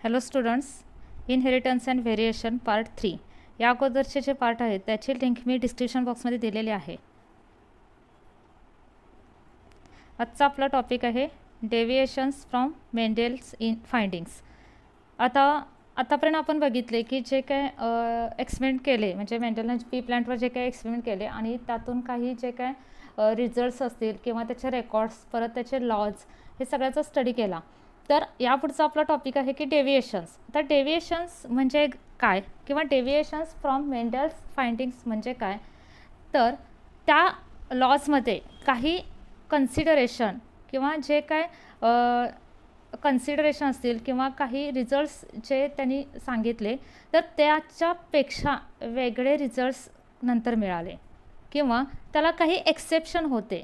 Hello students, inheritance and variation part 3 या अगोदरचे जे पार्ट आहेत त्याची लिंक मी डिस्क्रिप्शन बॉक्समध्ये दिलेली आहे. आजचा आपला टॉपिक आहे deviations from Mendel's in findings. आतापर्यंत आपण बघितले की जे काय एक्सपेरिमेंट केले, म्हणजे मेंडेलने पी प्लांटवर जे काय एक्सपेरिमेंट केले आणि त्यातून काही जे काय रिझल्ट्स असतील किंवा त्याचे रेकॉर्ड्स, परत त्याचे लॉज, हे सगळ्याचा स्टडी केला. तर यापुढचा आपला टॉपिक आहे की डेविएशन्स. तर डेविएशन्स म्हणजे काय किंवा डेविएशन्स फ्रॉम मेंडेल्स फाइंडिंग्स म्हणजे काय, तर त्या लॉजमध्ये काही कन्सिडरेशन किंवा जे काय कन्सिडरेशन असतील किंवा काही रिझल्ट्स जे त्यांनी सांगितले तर त्याच्यापेक्षा वेगळे रिझल्ट्स नंतर मिळाले किंवा त्याला काही एक्सेप्शन होते.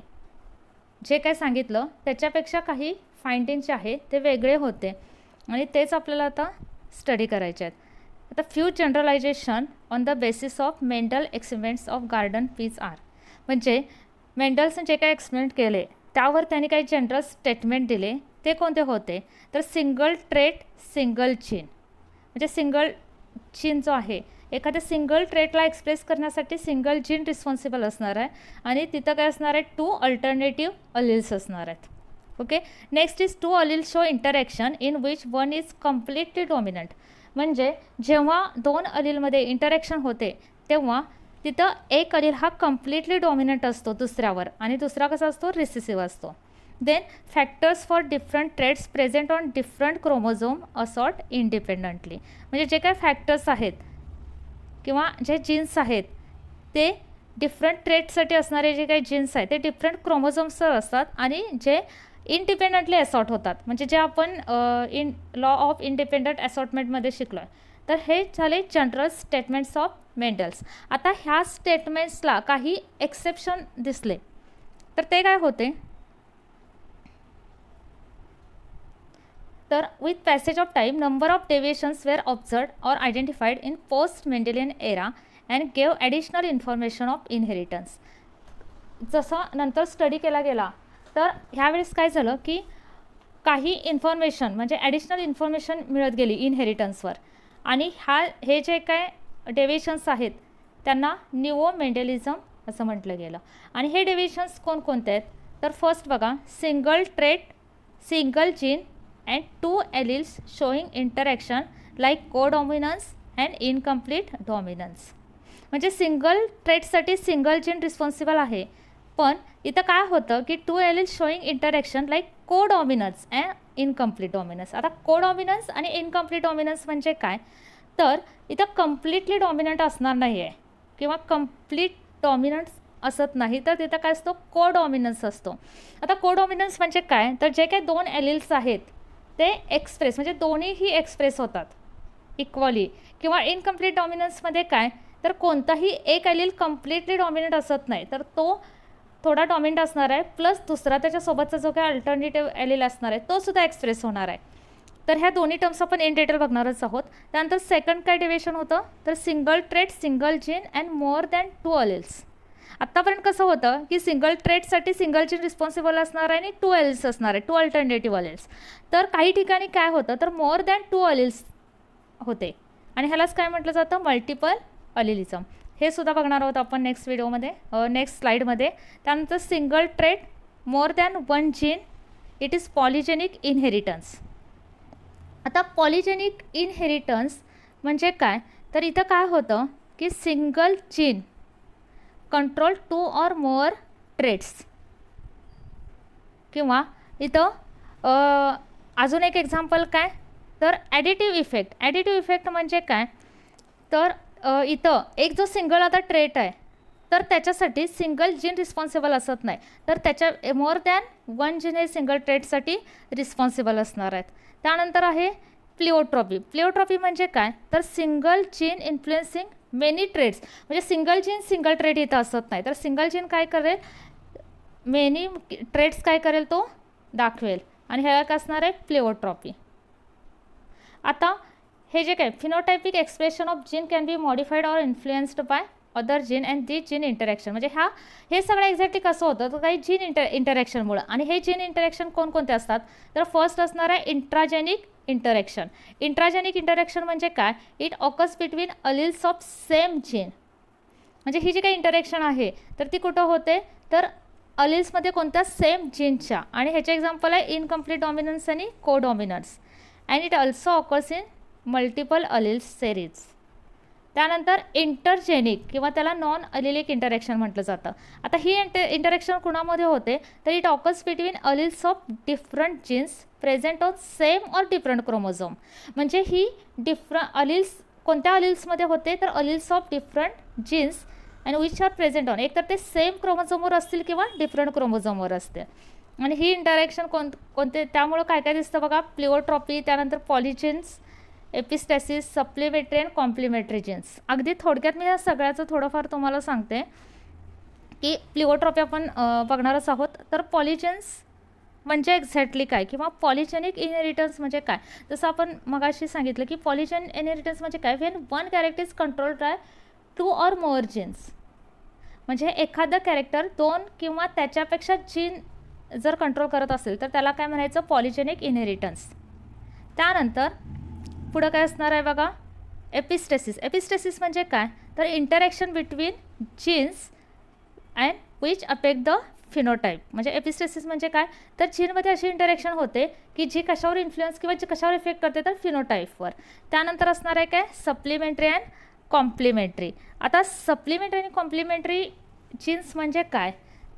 जे काय सांगितलं त्याच्यापेक्षा काही फाइंडिंग जे आहे ते वेगळे होते आणि तेच आपल्याला आता स्टडी करायचे आहेत. आता few generalisation on the basis of Mendel experiments of garden peas are. म्हणजे मेंडल्सने जे काही एक्सपेरिमेंट केले त्यावर त्यांनी काही जनरल स्टेटमेंट दिले. ते कोणते होते तर सिंगल ट्रेट सिंगल जीन. म्हणजे सिंगल जीन जो आहे एखाद्या सिंगल ट्रेटला एक्सप्रेस करण्यासाठी सिंगल जीन रिस्पॉन्सिबल असणार आहे आणि तिथं काय असणार आहे, 2 अल्टरनेटिव्ह अलिल्स असणार आहेत. Okay, next is 2 alleles show interaction in which one is completely dominant. म्हणजे जेव्हा 2 अलिलमध्ये इंटरॅक्शन होते तेव्हा तिथं एक अलिल हा कम्प्लिटली डॉमिनंट असतो दुसऱ्यावर आणि दुसरा कसा असतो, रिसेसिव्ह असतो. Then factors for different traits present on different chromosome assort independently. म्हणजे जे काही फॅक्टर्स आहेत किंवा जे जीन्स आहेत ते डिफरंट ट्रेटसाठी असणारे जे काही जीन्स आहेत ते डिफरंट क्रोमोझोम्सवर असतात आणि जे इंडिपेंडंटली असॉर्ट होतात. म्हणजे जे आपण लॉ ऑफ इंडिपेंडंट असॉर्टमेंटमध्ये शिकलो आहे. तर हे झाले जनरल स्टेटमेंट्स ऑफ मेंडल्स. आता ह्या स्टेटमेंट्सला काही एक्सेप्शन दिसले तर ते काय होते, तर with passage of time number of deviations were observed or identified in post Mendelian era and gave additional information of inheritance. जसा नंतर स्टडी केला गेला तर ह्यावेळेस काय झालं की काही इन्फॉर्मेशन म्हणजे ॲडिशनल इन्फॉर्मेशन मिळत गेली इनहेरिटन्सवर आणि हे जे काय डेविएशन्स आहेत त्यांना न्यूओ मेंडेलिझम असं म्हटलं गेलं. आणि हे डेविएशन्स कोणकोणते आहेत तर फर्स्ट बघा, single trait single gene and 2 alleles showing interaction like codominance and incomplete dominance. म्हणजे सिंगल ट्रेटसाठी सिंगल जीन रिस्पॉन्सिबल आहे, पण इथं काय होतं की 2 alleles showing interaction like codominance and incomplete dominance. आता कोडॉमिनन्स आणि इनकम्प्लीट डॉमिनन्स म्हणजे काय, तर इथं कम्प्लिटली डॉमिनंट असणार नाही आहे किंवा कम्प्लीट डॉमिनंट असत नाही, तर तिथं काय असतो, कोडॉमिनन्स असतो. आता कोडॉमिनन्स म्हणजे काय, तर जे काही 2 एलिल्स आहेत ते एक्सप्रेस म्हणजे दोन्हीही एक्सप्रेस होतात इक्वली. किंवा इनकम्प्लीट डॉमिनन्समध्ये काय, तर कोणताही एक एलिल कम्प्लिटली डॉमिनंट असत नाही, तर तो थोडा डॉमिनंट असणार आहे प्लस दुसरा त्याच्यासोबतचा जो काही अल्टरनेटिव्ह एलिल असणार आहे तो सुद्धा एक्सप्रेस होणार आहे. तर ह्या दोन्ही टर्म्स आपण इन डिटेल बघणारच आहोत. त्यानंतर सेकंड काय डेविएशन होतं तर single trait single gene and more than 2 अलिल्स. आत्तापर्यंत कसं होतं की सिंगल ट्रेटसाठी सिंगल जीन रिस्पॉन्सिबल असणार आहे आणि 2 एलिल्स असणार आहे, 2 अल्टरनेटिव्ह अलिल्स. तर काही ठिकाणी काय होतं तर मोर दॅन 2 अलिल्स होते आणि ह्यालाच काय म्हटलं जातं, मल्टिपल अलिलिझम. हे सुद्धा बघणार आहोत आपण नेक्स्ट व्हिडिओमध्ये, नेक्स्ट स्लाईडमध्ये. त्यानंतर single trait more than 1 gene, it is polygenic inheritance. आता पॉलिजेनिक इनहेरिटन्स म्हणजे काय, तर इथं काय होतं की single gene control 2 or more traits. किंवा इथं अजून एक एक्झाम्पल काय, तर ॲडिटिव्ह इफेक्ट. ॲडिटिव्ह इफेक्ट म्हणजे काय, तर इथं एक जो सिंगल आता ट्रेट आहे तर त्याच्यासाठी सिंगल जीन रिस्पॉन्सिबल असत नाही, तर त्याच्या मोर दॅन 1 जीन हे सिंगल ट्रेटसाठी रिस्पॉन्सिबल असणार आहेत. त्यानंतर आहे प्लिओट्रॉपी. प्लिओट्रॉपी म्हणजे काय, तर single gene influencing many traits. म्हणजे सिंगल जीन सिंगल ट्रेट इथं असत नाही, तर सिंगल जीन काय करेल, मेनी ट्रेट्स काय करेल तो दाखवेल आणि ह्याला काय असणार आहे, प्लिओट्रॉपी. आता हे जे काय phenotypic expression of gene can be modified or influenced by other gene and the gene interaction. म्हणजे हे सगळं एक्झॅक्टली कसं होतं तर काही जीन इंटरॅक्शनमुळं. आणि हे जीन इंटरॅक्शन कोणकोणते असतात तर फर्स्ट असणार आहे इंट्राजेनिक इंटरॅक्शन. इंट्राजेनिक इंटरॅक्शन म्हणजे काय? It occurs between alleles of same gene. म्हणजे ही जी काही इंटरॅक्शन आहे तर ती कुठं होते? तर अलिल्समध्ये कोणत्या? सेम जीनच्या. आणि ह्याचे एक्झाम्पल आहे इनकम्प्लीट डॉमिनन्स आणि codominance. And it also occurs in multiple alleles series. त्यानंतर इंटरजेनिक किंवा त्याला नॉन अलिलिक इंटरॅक्शन म्हटलं जातं. आता ही इंटरॅक्शन कुणामध्ये होते? तर it occurs between alleles of different genes present on same or different chromosome. म्हणजे ही अलिल्स कोणत्या अलिल्समध्ये होते? तर alleles of different genes and which are present on, एक तर ते सेम क्रोमोझोमवर असतील किंवा डिफरंट क्रोमोझोमवर असते. आणि ही इंटरॅक्शन कोणते? त्यामुळं काय काय दिसतं बघा? प्लिओट्रॉपी, त्यानंतर पॉलिजिन्स, एपिस्टॅसिस, सप्लिमेंटरी अँड कॉम्प्लिमेंटरी जीन्स. अगदी थोडक्यात मी या सगळ्याचं थोडंफार तुम्हाला सांगते की प्लिओट्रॉपी आपण बघणारच आहोत. तर पॉलिजिन्स म्हणजे एक्झॅक्टली काय किंवा पॉलिजेनिक इनहेरिटन्स म्हणजे काय? जसं आपण मगाशी सांगितलं की पॉलिजेन इनहेरिटन्स म्हणजे काय? When one character is controlled by 2 or more genes. म्हणजे एखादं कॅरेक्टर 2 किंवा त्याच्यापेक्षा जीन जर कंट्रोल करत असेल तर त्याला काय म्हणायचं? Polygenic inheritance. त्यानंतर पुढं काय असणार आहे बघा? एपिस्टेसिस. एपिस्टेसिस म्हणजे काय? तर interaction between genes and which affect the phenotype. म्हणजे एपिस्टेसिस म्हणजे काय? तर जीनमध्ये अशी इंटरॅक्शन होते की जी कशावर इन्फ्लुएन्स किंवा जी कशावर इफेक्ट करते? तर फिनोटाईपवर. त्यानंतर असणार आहे काय? Supplementary and complementary. आता सप्लिमेंटरी आणि कॉम्प्लिमेंटरी जीन्स म्हणजे काय?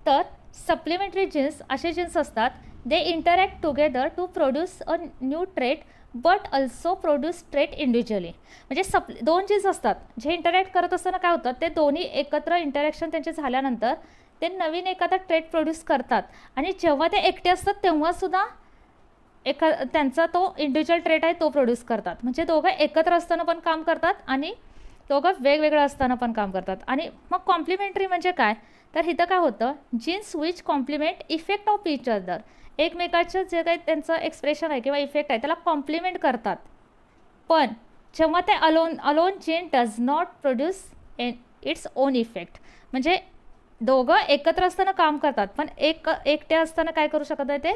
तर सप्लिमेंटरी जीन्स असे जीन्स असतात they interact together to produce a new trait but also produce trait individually. म्हणजे 2 जीन्स असतात जे इंटरॅक्ट करत असताना काय होतं? ते दोन्ही एकत्र इंटरॅक्शन त्यांचे झाल्यानंतर ते नवीन एखादा ट्रेट प्रोड्यूस करतात. आणि जेव्हा ते एकटे असतात तेव्हासुद्धा त्यांचा तो इंडिव्हिज्युअल ट्रेट आहे तो प्रोड्यूस करतात. म्हणजे दोघं एकत्र असताना पण काम करतात आणि दोघं वेगवेगळं असताना पण काम करतात. आणि मग कॉम्प्लिमेंटरी म्हणजे काय? तर इथं काय होतं? Genes which complement effect of each other. एकमेकाचं जे काही त्यांचं एक्सप्रेशन आहे किंवा इफेक्ट आहे त्याला कॉम्प्लिमेंट करतात. पण जेव्हा ते alone gene does not produce its own effect. म्हणजे दोघं एकत्र असताना काम करतात पण एकटे असताना काय करू शकत नाही? ते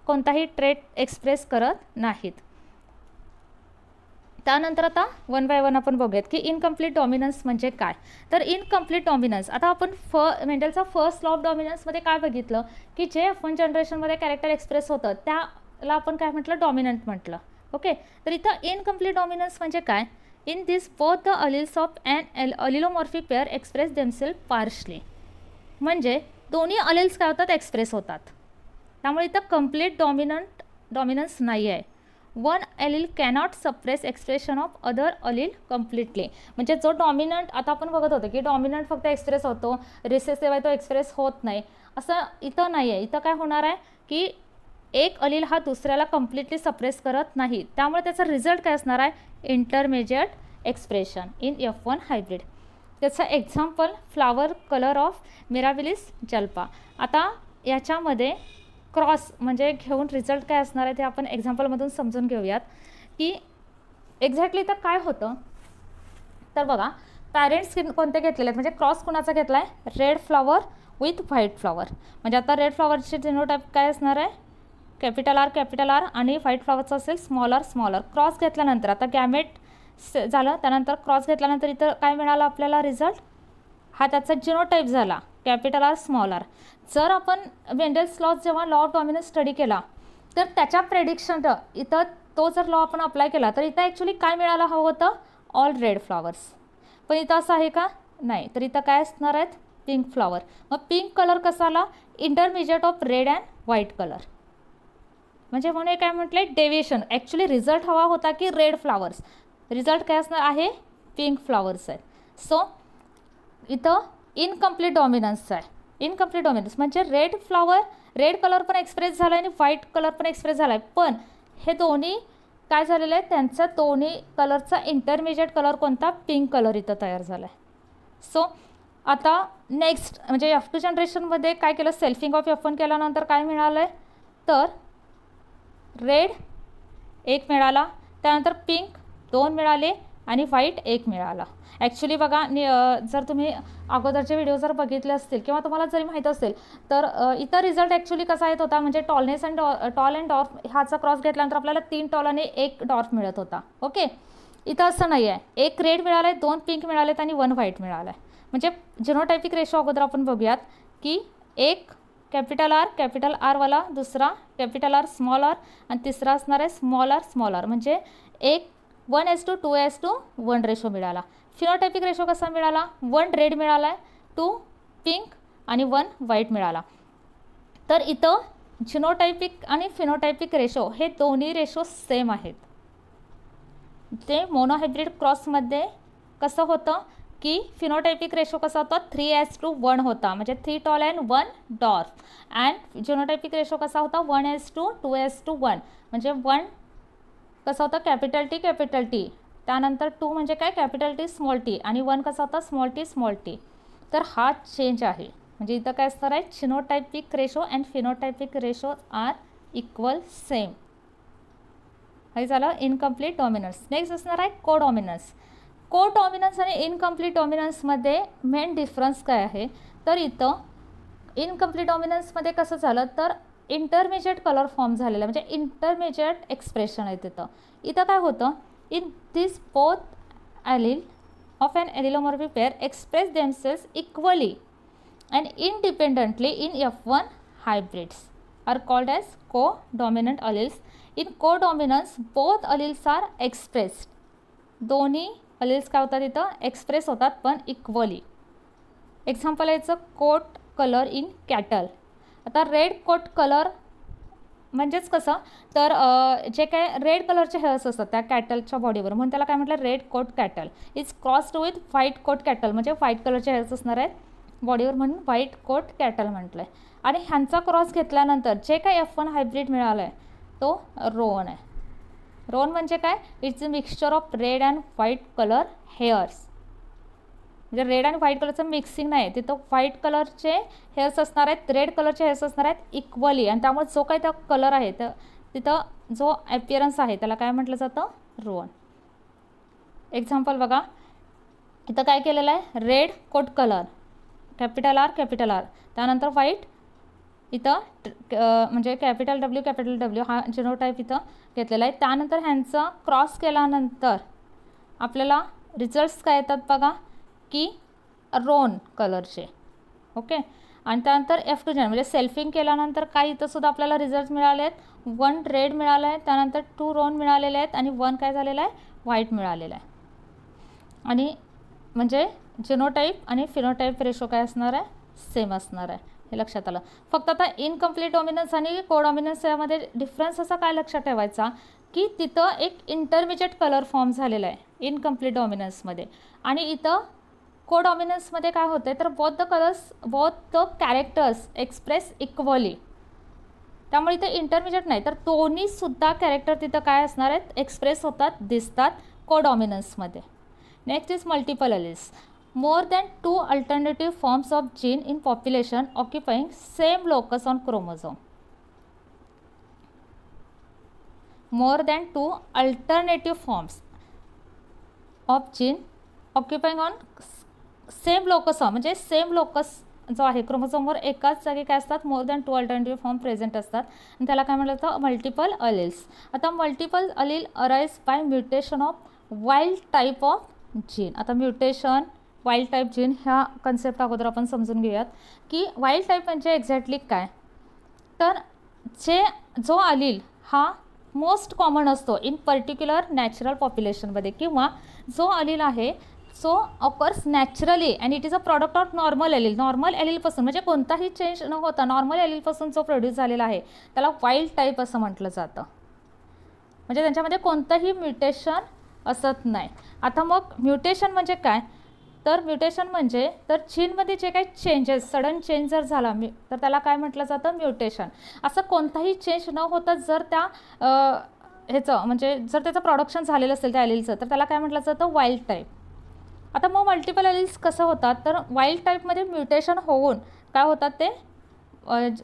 कोणताही ट्रेट एक्सप्रेस करत नाहीत. त्यानंतर आता वन बाय वन आपण बघूयात की इनकम्प्लीट डॉमिनन्स म्हणजे काय? तर इनकम्प्लीट डॉमिनन्स आता आपण मेंडलचा फर्स्ट लॉ ऑफ डॉमिनन्समध्ये काय बघितलं की जे F1 जनरेशनमध्ये कॅरेक्टर एक्सप्रेस होतं त्याला आपण काय म्हटलं? डॉमिनंट म्हटलं. ओके. तर इथं इनकम्प्लीट डॉमिनन्स म्हणजे काय? In this both the alleles of an allelomorphic pair express themselves partially. म्हणजे दोन्ही अलिल्स काय होतात? एक्सप्रेस होतात. त्यामुळे इथं कम्प्लीट डॉमिनन्स नाही आहे. One अलिल cannot suppress expression of other अलिल completely. म्हणजे जो डॉमिनंट आता आपण बघत होतो की डॉमिनंट फक्त एक्सप्रेस होतो, रिसेसिव्ह आहे तो एक्सप्रेस होत नाही, असं इथं नाही आहे. इथं काय होणार आहे की एक अलिल हा दुसऱ्याला कम्प्लिटली सप्रेस करत नाही. त्यामुळे त्याचा रिझल्ट काय असणार आहे? Intermediate expression in F1 hybrid. त्याचं example flower colour of Mirabilis jalapa. आता याच्यामध्ये क्रॉस म्हणजे घेऊन रिझल्ट काय असणार आहे ते आपण एक्झाम्पलमधून समजून घेऊयात की एक्झॅक्टली तर काय होतं. तर बघा पॅरेंट्स कोणते घेतलेले आहेत? म्हणजे क्रॉस कुणाचा घेतला आहे? Red flower with white flower. म्हणजे आता रेड फ्लॉवरचे जिनोटाईप काय असणार आहे? कॅपिटल आर आणि व्हाईट फ्लॉवरचं असेल स्मॉल आर. क्रॉस घेतल्यानंतर आता गॅमेट झालं, त्यानंतर क्रॉस घेतल्यानंतर इथं काय मिळालं आपल्याला रिझल्ट? हा त्याचा जिनोटाईप झाला कॅपिटल आर स्मॉल आर. जर आपण मेंडेल्स लॉ जेव्हा लॉ ऑफ डॉमिनन्स स्टडी केला तर त्याच्या प्रेडिक्शन इथं तो जर लॉ आपण अप्लाय केला तर इथं ॲक्च्युली काय मिळायला हवं होतं? All red flowers. पण इथं असं आहे का? नाही. तर इथं काय असणार आहेत? Pink flower. मग पिंक कलर कसा आला? Intermediate of red and white colour. म्हणजे म्हणून काय म्हटले? डेव्हिएशन. ॲक्च्युली रिझल्ट हवा होता की रेड फ्लॉवर्स, रिझल्ट काय असणार आहे? पिंक फ्लॉवर्स आहे. सो इथं इनकम्प्लीट डॉमिनन्स आहे. इनकम्प्लीट डॉमिनन्स म्हणजे रेड कलर पण एक्सप्रेस झाला आहे आणि व्हाईट कलर पण एक्सप्रेस झाला आहे, पण हे दोन्ही काय झालेलं आहे? त्यांचा दोन्ही कलरचा इंटरमिजिएट कलर कोणता? पिंक कलर इथं तयार झाला आहे. सो आता नेक्स्ट म्हणजे F2 जनरेशनमध्ये काय केलं? सेल्फिंग ऑफ F1 केल्यानंतर काय मिळालं आहे? तर रेड 1 मिळाला, त्यानंतर पिंक 2 मिळाले आणि व्हाईट 1 मिळाला. ॲक्च्युली बघा जर तुम्ही अगोदरचे व्हिडिओ जर बघितले असतील किंवा तुम्हाला जरी माहीत असेल तर इतर रिझल्ट ॲक्च्युली कसा येत होता, म्हणजे टॉल अँड डॉर्फ ह्याचा क्रॉस घेतल्यानंतर आपल्याला 3 टॉल आणि 1 डॉर्फ मिळत होता. ओके, इथं असं नाही आहे. 1 रेड मिळाला आहे, 2 पिंक मिळालेत आणि 1 व्हाईट मिळाला आहे. म्हणजे जिनोटायपिक रेशो अगोदर आपण बघूयात की एक कॅपिटल R वाला, दुसरा कॅपिटल R स्मॉल r आणि तिसरा असणार आहे स्मॉल r म्हणजे एक 1:2:1 रेशो मिळाला. फिनोटायपिक रेशो कसा मिळाला, 1 रेड मिळाला आहे, 2 पिंक आणि 1 व्हाईट मिळाला. तर इथं जिनोटायपिक आणि फिनोटायपिक रेशो हे दोन्ही रेशो सेम आहेत. ते मोनोहायब्रिड क्रॉसमध्ये कसं होतं की फिनोटायपिक रेशो कसा होता 3:1 होता, म्हणजे 3 tall and 1 dwarf. And genotypic ratio कसा होता 1:2:1 म्हणजे 1 कसा होता कॅपिटल T, त्यानंतर 2 म्हणजे काय कॅपिटल T स्मॉल t आणि 1 कसा होता स्मॉल t. तर हा चेंज आहे. म्हणजे इथं काय असणार आहे, genotypic ratio and phenotypic ratio are equal same. हे झालं इनकम्प्लीट डॉमिनन्स. नेक्स्ट असणार आहे कोडॉमिनन्स आणि इनकम्प्लीट डॉमिनन्समध्ये मेन डिफरन्स काय आहे, तर इथं इनकम्प्लीट डॉमिनन्समध्ये कसं झालं तर इंटरमिजिएट कलर फॉर्म झालेला, म्हणजे इंटरमिजिएट एक्सप्रेशन आहे तिथं. इथं काय होतं, in this both allele of an allelomorphic pair express themselves equally and independently in F1 hybrids are called as co-dominant alleles. In co-dominance both alleles are expressed. दोन्ही alleles काय होतात इथं एक्सप्रेस होतात पण इक्वली. एक्झाम्पल याचं coat colour in cattle. आता red coat colour म्हणजेच कसं तर जे काय रेड कलरचे हेअर्स असतात त्या कॅटलच्या बॉडीवर, म्हणून त्याला काय म्हटलं red coat cattle is crossed with white coat cattle, म्हणजे व्हाईट कलरचे हेअर्स असणार आहेत बॉडीवर म्हणून व्हाईट कोट कॅटल म्हटलं आहे. आणि ह्यांचा क्रॉस घेतल्यानंतर जे काय F1 हायब्रिड मिळालं आहे तो रोन आहे. रोन म्हणजे काय, it's a mixture of red and white colour hairs. म्हणजे रेड आणि व्हाईट कलरचं मिक्सिंग नाही, तिथं व्हाईट कलरचे हेअर्स असणार आहेत, रेड कलरचे हेअर्स असणार आहेत इक्वली. आणि त्यामुळे जो काही त्या कलर आहे तर तिथं जो ॲपिअरन्स आहे त्याला काय म्हटलं जातं रोन. एक्झाम्पल बघा, इथं काय केलेलं आहे red coat colour capital R त्यानंतर व्हाईट इथं म्हणजे कॅपिटल W हा जिनोटाईप इथं घेतलेला आहे. त्यानंतर ह्यांचा क्रॉस केल्यानंतर आपल्याला रिझल्ट्स काय येतात बघा की रोन कलरचे. ओके, आणि त्यानंतर F2 म्हणजे सेल्फिंग केल्यानंतर काय इथं सुद्धा आपल्याला रिझल्ट मिळाले आहेत. 1 रेड मिळालं आहे, त्यानंतर 2 रोन मिळालेले आहेत आणि 1 काय झालेलं आहे व्हाईट मिळालेलं आहे. आणि म्हणजे जिनोटाईप आणि फिनोटाईप रेशो काय असणार आहे सेम असणार आहे, हे लक्षात आलं. फक्त आता इनकम्प्लीट डॉमिनन्स आणि कोडॉमिनन्स यामध्ये डिफरन्स असा काय लक्षात ठेवायचा की तिथं एक इंटरमिजिएट कलर फॉर्म झालेला आहे इनकम्प्लीट डॉमिनन्समध्ये, आणि इथं कोडॉमिनन्समध्ये काय होते तर both the characters express equally. त्यामुळे इथं इंटरमिजिएट नाही तर दोन्हीसुद्धा कॅरेक्टर तिथं काय असणार आहेत एक्सप्रेस होतात दिसतात कोडॉमिनन्समध्ये. Next is multiple alleles. More than 2 alternative forms of gene in population occupying same locus on chromosome. More than 2 alternative forms of gene occupying on same locus on म्हणजे सेम लोकस जो आहे क्रोमोझोमवर एकाच जागी काय असतात more than 2 alternative form present असतात आणि त्याला काय म्हटलं जातं मल्टिपल अलील्स. आता multiple allele arise by mutation of wild type of gene. आता म्युटेशन वाईल्ड टाईप जीन ह्या कन्सेप्ट अगोदर आपण समजून घेऊयात की वाईल्ड टाईप म्हणजे एक्झॅक्टली काय, तर जो अलील हा मोस्ट कॉमन असतो इन पर्टिक्युलर नॅचरल पॉप्युलेशनमध्ये, किंवा जो अलील आहे so occurs naturally and it is a product of normal allele. Normal एलीलपासून म्हणजे कोणताही चेंज न होता नॉर्मल एलीलपासून जो प्रोड्यूस झालेला आहे त्याला वाईल्ड टाईप असं म्हटलं जातं. म्हणजे त्यांच्यामध्ये कोणतंही म्युटेशन असत नाही. आता मग म्युटेशन म्हणजे काय, तर म्युटेशन म्हणजे तर जीनमध्ये जे काही चेंजेस सडन चेंज जर झाला तर त्याला काय म्हटलं जातं म्युटेशन. असं कोणताही चेंज न होता जर त्या ह्याचं म्हणजे जर त्याचं प्रोडक्शन झालेलं असेल त्या एलीलचं तर त्याला काय म्हटलं जातं वाईल्ड टाईप. आता मग मल्टिपल एलील्स कसं होतात तर वाईल्ड टाईपमध्ये म्युटेशन होऊन काय होतात ते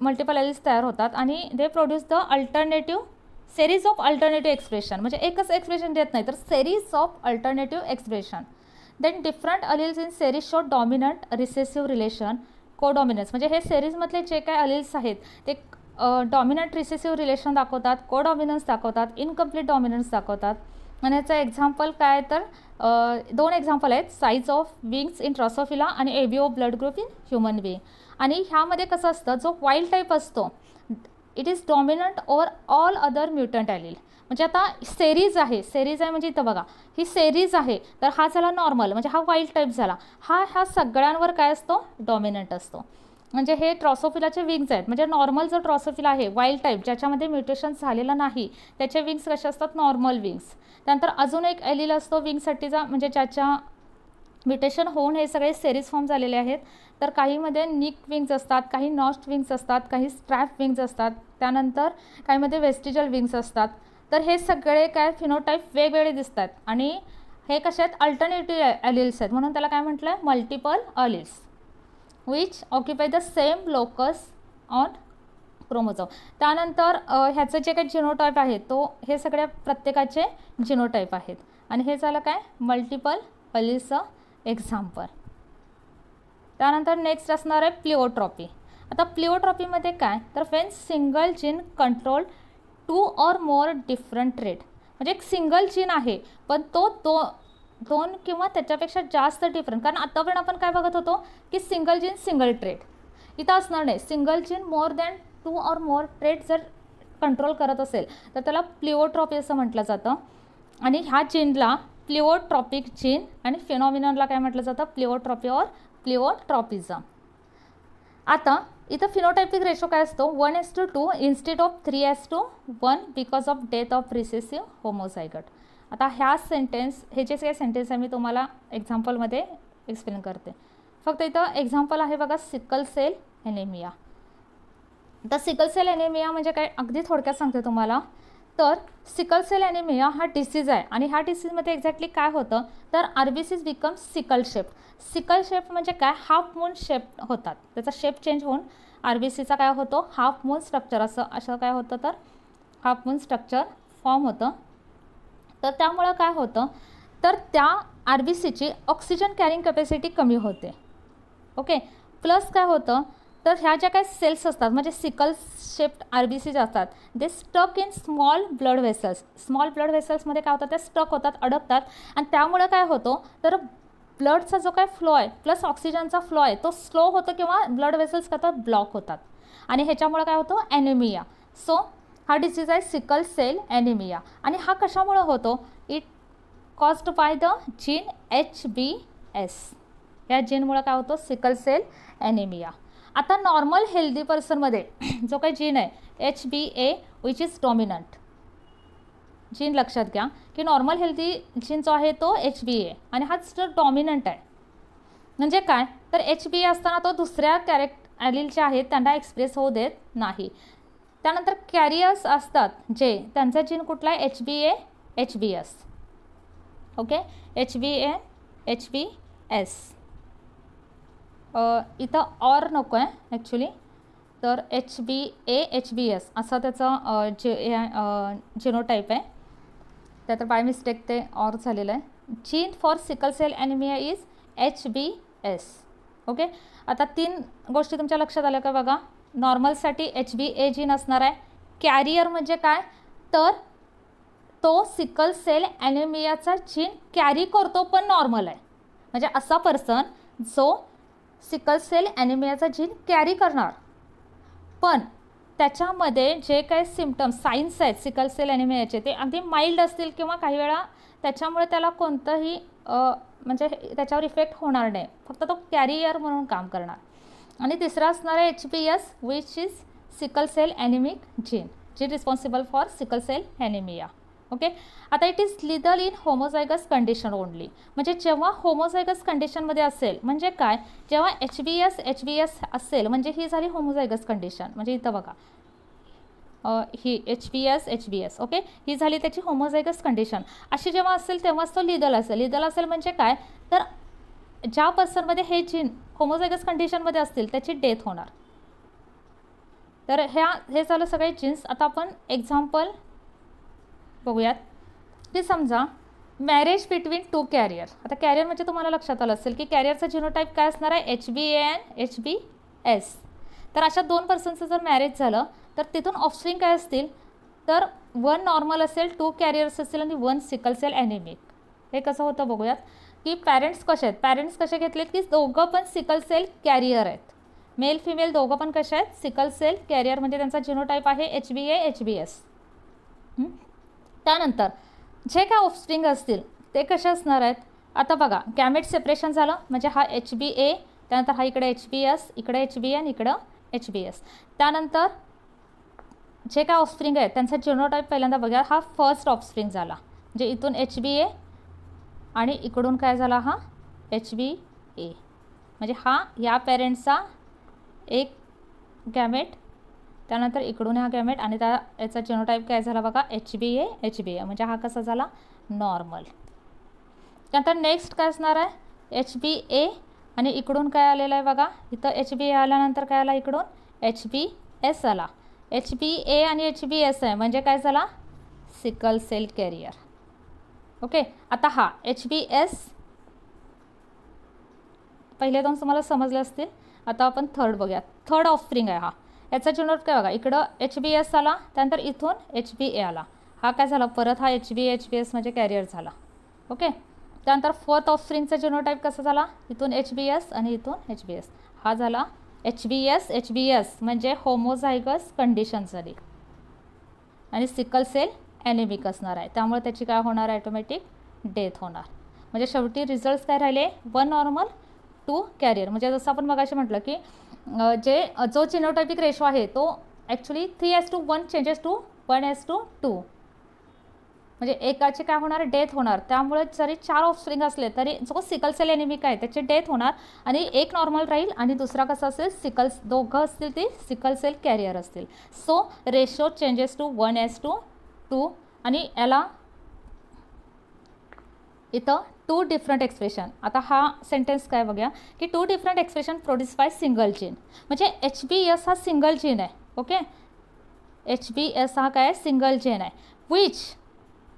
मल्टिपल एलील्स तयार होतात आणि they produce the alternative series of alternative expression, म्हणजे एकच एक्सप्रेशन देत नाही तर series of alternative expression. Then different alleles in series show dominant recessive relation, codominance, म्हणजे हे सेरीजमधले जे काय अलिल्स आहेत ते डॉमिनंट रिसेसिव्ह रिलेशन दाखवतात, कोडॉमिनन्स दाखवतात, इनकम्प्लीट डॉमिनन्स दाखवतात. आणि याचं एक्झाम्पल काय तर 2 एक्झाम्पल आहेत, size of wings in drosophila आणि ABO blood group in human being. आणि ह्यामध्ये कसं असतं, जो वाईल्ड टाईप असतो it is dominant over all other mutant allele. म्हणजे आता सेरीज आहे म्हणजे इथं बघा ही सेरीज आहे, तर हा झाला नॉर्मल म्हणजे हा वाईल्ड टाईप झाला, ह्या सगळ्यांवर काय असतो, डॉमिनंट असतो. म्हणजे हे ड्रॉसोफिलाचे विंग्स आहेत, म्हणजे नॉर्मल जो ड्रॉसोफिला आहे वाईल्ड टाईप ज्याच्यामध्ये म्युटेशन झालेलं नाही त्याचे विंग्स कसे असतात, नॉर्मल विंग्स. त्यानंतर अजून एक ॲलिल असतो विंगसाठीचा, म्हणजे ज्याच्या म्युटेशन होऊन हे सगळे सेरीज फॉर्म झालेले आहेत. तर काहीमध्ये निक विंग्स असतात, काही नॉस्ट विंग्स असतात, काही स्ट्रॅप विंग्स असतात, त्यानंतर काहीमध्ये वेस्टिजल विंग्स असतात. तर हे सगळे काय फिनोटाईप वेगवेगळे दिसतात आणि हे कसे आहेत, अल्टरनेटिव्ह ॲलिल्स आहेत, म्हणून त्याला काय म्हटलं आहे, multiple alleles which occupy the same locus on chromosome. त्यानंतर ह्याचं जे काही जिनोटाईप आहे तो हे सगळ्या प्रत्येकाचे जिनोटाईप आहेत. आणि हे झालं काय, मल्टिपल अलिल्सचं एक्झाम्पल. त्यानंतर नेक्स्ट असणार आहे प्लिओट्रॉपी. आता प्लिओट्रॉपीमध्ये काय तर Wien single gene control 2 or more different trait, म्हणजे एक सिंगल जीन आहे पण तो 2 किंवा त्याच्यापेक्षा जास्त डिफरंट. कारण आतापर्यंत आपण काय बघत होतो की सिंगल जीन सिंगल ट्रेट, इथं असणार नाही. Single gene more than 2 or more trait जर कंट्रोल करत असेल तर त्याला प्लिओट्रॉपी असं म्हटलं जातं. आणि ह्या जीनला प्लिओट्रॉपिक जीन आणि फिनॉमिननला काय म्हटलं जातं, प्लिओट्रॉपी और प्लिओट्रॉपिझम. आता इथं फिनोटायपिक रेशो काय असतो, 1:2 instead of 3:1 because of death of recessive homozygote. आता हे जे काही सेंटेन्स आहे मी तुम्हाला एक्झाम्पलमध्ये एक्सप्लेन करते. फक्त इथं एक्झाम्पल आहे बघा, सिकल सेल ॲनेमिया. तर सिकल सेल ॲनेमिया म्हणजे काय अगदी थोडक्यात सांगते तुम्हाला. तर सिकल सेल ॲनेमिया हा डिसीज आहे आणि ह्या डिसीजमध्ये एक्झॅक्टली काय होतं तर RBCs become sickle shape. Sickle shape म्हणजे काय, हाफ मून शेप होतात, त्याचा शेप चेंज होऊन आरबीसीचा काय होतो, हाफ मून स्ट्रक्चर असं काय होतं तर हाफ मून स्ट्रक्चर फॉर्म होतं. तर त्यामुळं काय होतं तर त्या आरबीसीची ऑक्सिजन कॅरिंग कॅपॅसिटी कमी होते. ओके, प्लस काय होतं तर ह्या ज्या काही सेल्स असतात म्हणजे सिकल शेप्ड आरबीसीज असतात they stuck in small blood vessels. Small blood व्हेसल्समध्ये काय होतं, ते स्टक होतात, अडकतात आणि त्यामुळे काय होतं तर ब्लडचा जो काय फ्लो आहे प्लस ऑक्सिजनचा फ्लो आहे तो स्लो होतो किंवा ब्लड व्हेसल्स करतात ब्लॉक होतात आणि ह्याच्यामुळे काय होतं ॲनेमिया. सो हा डिसीज आहे सिकल सेल ॲनेमिया. आणि हा कशामुळे होतो, it caused by the gene HBS. या जीनमुळे काय होतं सिकल सेल ॲनेमिया. आता नॉर्मल हेल्दी पर्सनमध्ये जो काही जीन आहे HBA which is dominant gene, लक्षात घ्या की नॉर्मल हेल्दी जीन जो आहे तो HBA आणि हाच जर डॉमिनंट आहे. म्हणजे काय तर HBA असताना तो दुसऱ्या ॲलिल जे आहेत त्यांना एक्सप्रेस होऊ देत नाही. त्यानंतर कॅरियर्स असतात जे त्यांचा जीन कुठला आहे HBA HBS. Okay, HBA HBS. इथं ऑर नको आहे ॲक्च्युली, तर HBA HBS असा त्याचा जिनोटाईप आहे. त्या तर बाय मिस्टेक ते ऑर झालेलं आहे. Gene for sickle cell anaemia is HBS. Okay, आता 3 गोष्टी तुमच्या लक्षात आल्या का बघा. नॉर्मलसाठी HBA जीन असणार आहे. कॅरियर म्हणजे काय तर तो सिकल सेल ॲनेमियाचा जीन कॅरी करतो पण नॉर्मल आहे. म्हणजे असा पर्सन जो सिकल सेल ॲनेमियाचा जीन कॅरी करणार पण त्याच्यामध्ये जे काही सिम्पटम्स साईन्स आहेत सिकल सेल ॲनेमियाचे ते अगदी माइल्ड असतील किंवा काही वेळा त्याच्यामुळे त्याला कोणतंही म्हणजे त्याच्यावर इफेक्ट होणार नाही, फक्त तो कॅरियर म्हणून काम करणार. आणि तिसरा असणार आहे HBS which is sickle cell anaemic gene, जी responsible for sickle cell anaemia. Okay, आता it is lethal in homozygous condition only. म्हणजे जेव्हा होमोझायगस कंडिशनमध्ये असेल म्हणजे काय, जेव्हा HBS असेल म्हणजे ही झाली होमोझायगस कंडिशन. म्हणजे इथं बघा ही HBS. ओके, ही झाली त्याची होमोझायगस कंडिशन. अशी जेव्हा असेल तेव्हाच तो लिदल असेल. लिदल असेल म्हणजे काय तर ज्या पर्सनमध्ये हे जीन होमोझायगस कंडिशनमध्ये असतील त्याची डेथ होणार. तर हे झालं सगळे जीन्स. आता आपण एक्झाम्पल बघूयात की समजा मॅरेज बिटवीन टू कॅरियर. आता कॅरियर म्हणजे तुम्हाला लक्षात आलं असेल की कॅरियरचा जिनोटाईप काय असणार आहे, HBA आणि HBS. तर अशा 2 पर्सनचं जर मॅरेज झालं तर तिथून ऑफस्प्रिंग काय असतील, तर 1 नॉर्मल असेल, 2 कॅरियर्स असतील आणि 1 सिकल सेल ॲनेमिक. हे कसं होतं बघूयात की पॅरेंट्स कसे आहेत, पॅरेंट्स कसे घेतलेत की दोघं पण सिकल सेल कॅरियर आहेत, मेल फिमेल दोघं पण कसे आहेत, सिकल सेल कॅरियर, म्हणजे त्यांचा जिनोटाईप आहे HBA HBS. त्यानंतर जे काय ऑफस्प्रिंग असतील ते कसे असणार आहेत. आता बघा गॅमेट सेपरेशन झालं म्हणजे हा HBA, त्यानंतर हा इकडे HBS, इकडे HBA आणि इकडं HBS. त्यानंतर जे काय ऑफस्प्रिंग आहेत त्यांचा जिनोटाईप पहिल्यांदा बघा, हा फर्स्ट ऑफस्प्रिंग झाला म्हणजे इथून HBA आणि इकडून काय झाला हा HBA, म्हणजे हा या पेरेंट्सचा एक गॅमेट, त्यानंतर इकडून हा गॅमेट आणि याचा जिनोटाईप काय झाला बघा HBA HBA, म्हणजे हा कसा झाला नॉर्मल. त्यानंतर नेक्स्ट काय असणार आहे HBA आणि इकडून काय आलेलं आहे बघा, इथं HBA आल्यानंतर काय आला, इकडून HBS आला. HBA आणि HBS आहे म्हणजे काय झाला सिकल सेल कॅरियर. ओके, आता हा HBS पहिले 2 तुम्हाला समजले असतील. आता आपण थर्ड बघूया. थर्ड ऑफस्प्रिंग आहे हा, याचा जिनोटाईप काय बघा, इकडं HBS आला, त्यानंतर इथून HBA आला, हा काय झाला परत हा HBA HBS म्हणजे कॅरियर झाला. ओके, त्यानंतर फोर्थ ऑफस्प्रिंगचा जिनोटाईप कसा झाला, इथून HBS आणि इथून HBS, हा झाला HBS HBS म्हणजे होमोझायगस कंडिशन झाली आणि सिकल सेल ॲनेमिक असणार आहे, त्यामुळे त्याची काय होणार आहे ऑटोमॅटिक डेथ होणार. म्हणजे शेवटी रिझल्ट्स काय राहिले 1 नॉर्मल 2 कॅरियर. म्हणजे जसं आपण मगाशी म्हटलं की जो जिनोटायपिक रेशो आहे तो ॲक्च्युली 3:1 चेंजेस टू 1:2, म्हणजे एकाचे काय होणार डेथ होणार. त्यामुळे जरी 4 ऑफस्प्रिंग असले तरी जो सिकल सेल ॲनेमिक आहे त्याची डेथ होणार आणि एक नॉर्मल राहील आणि दुसरा कसा असेल दोघं असतील ते सिकल सेल कॅरियर असतील. सो रेशो चेंजेस टू 1:2 आणि याला इथं 2 डिफरंट एक्सप्रेशन. आता हा सेंटेन्स काय बघा की 2 different expression produce by single gene, म्हणजे HBS हा सिंगल जीन आहे. ओके, HBS हा काय सिंगल जीन आहे which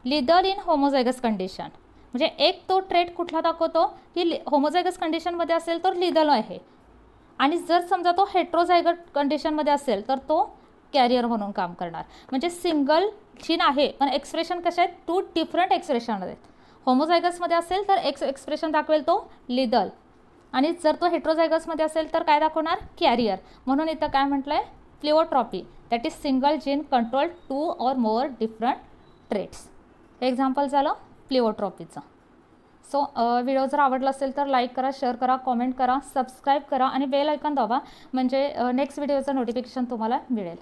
Lidder in homozygous condition, म्हणजे एक तो ट्रेट कुठला दाखवतो की होमोझायगस कंडिशनमध्ये असेल तर लिदर आहे आणि जर समजा तो हेट्रोझायगस कंडिशनमध्ये असेल तर तो कॅरियर म्हणून काम करणार. म्हणजे सिंगल जीन आहे पण एक्सप्रेशन कशा आहेत 2 डिफरंट एक्सप्रेशन आहेत. होमोझायगसमध्ये असेल तर एक्सप्रेशन दाखवेल तो लिदल आणि जर तो हेट्रोझायगसमध्ये असेल तर काय दाखवणार कॅरियर. म्हणून इथं काय म्हटलं आहे pleiotropy, that is single gene control 2 or more different traits. Example झालं प्लिओट्रॉपीचं. सो व्हिडिओ जर आवडला असेल तर लाईक करा, शेअर करा, कॉमेंट करा, सबस्क्राईब करा आणि बेल आयकॉन दाबा म्हणजे नेक्स्ट व्हिडिओचं नोटिफिकेशन तुम्हाला मिळेल.